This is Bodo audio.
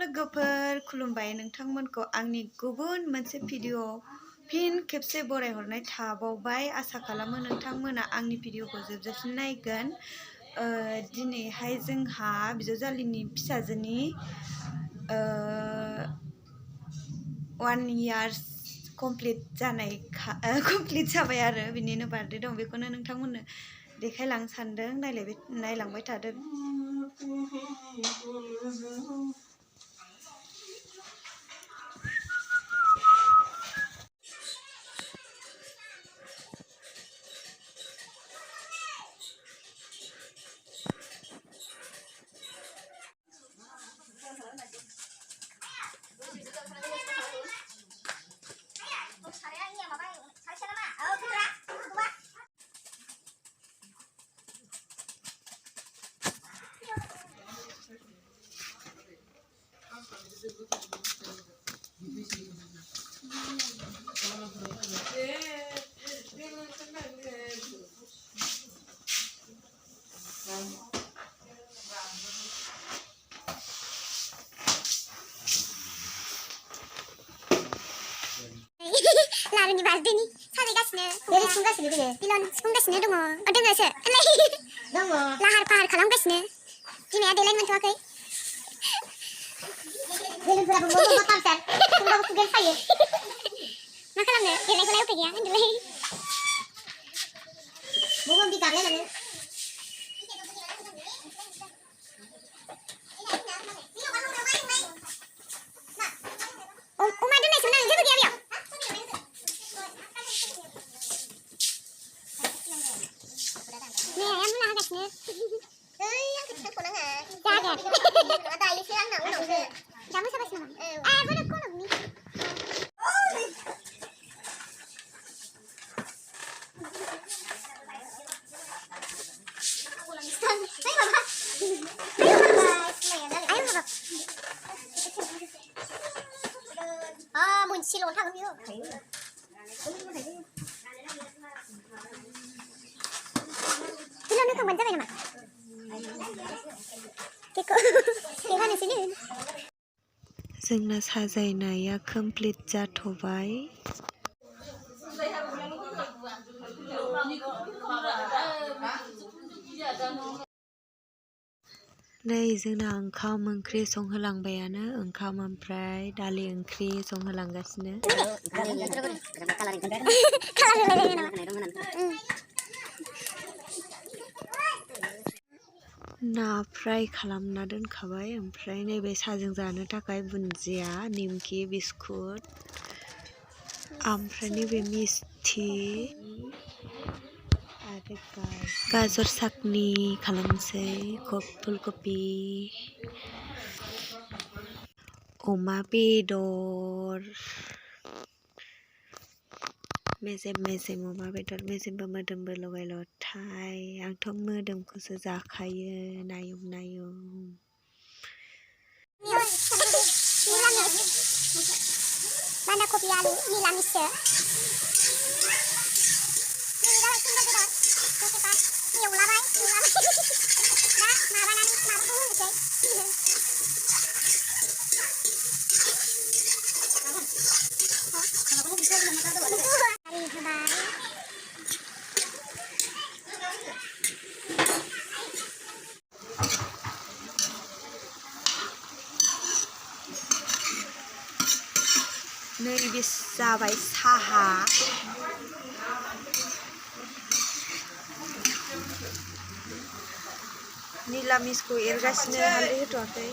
लोगोफोर खुलुमबाय नोंथांमोनखौ आंनि गुबुन मोनसे भिडिअ फिन खेबसे बरायहरनाय थाबावबाय। आसा खालामो नोंथांमोना आंनि भिडिअखौ जोबजासिम नायगोन। दिनैहाय जोंहा बिजावजालिनि फिसाजोनि 1 इयार कमप्लिट जाबाय आरो बिनिनो बार्थडे दं। बेखौनो नोंथांमोननो देखायलांनो सानदों। नायलांबाय थादो। लारुनि बार्थडेनि साजायगासिनो बेरे सुंगासिनो दोङो बिलन सुंगासिनो दङ दोङोसो दङ लाहार फाहार खालामगासिनो बिमाया देलाय मोनथ'वाखै बेलुनफोराबो मा कालचार सुंगाबो सुगेन फायो मा खालामनो देलायखौलाय उफाय गैया उन्दुलाय मगम दि गारलायनानै अमा दोननायसो ना जेबो गैया बेयाव nih ayam lah guys yang kita pulang jagat ada isi yang nak ulang kamu siapa sih boleh kolom nih muncul orang dia belum kan mana जोंना साजायनाया कमप्लिट जाथ'बाय। नै जोंना ओंखाम ओंख्रि संहोलांबायानो ओंखाम ओमफ्राय दालि ओंख्रि संहोलांगासिनो। ना फ्राय खालामना दोनखाबाय ओमफ्राय नैबे साजों जानो थाखाय बुन्दिया निमखि बिस्कुट ओमफ्राय नैबे मिस्थि आरो गाजर साकनि खालामसै फुलकबि अमा बेदर मेजेम अमा बेदर मेजेमबो मोदोमबो लगाय लथाय आंथ' मोदोमखौसो जाखायो नायम बान्दा कबि आलु निरामिससो नैबे जाबाय साहा निरामिसखौ एरगासिनो हालदै होथ'वाखै।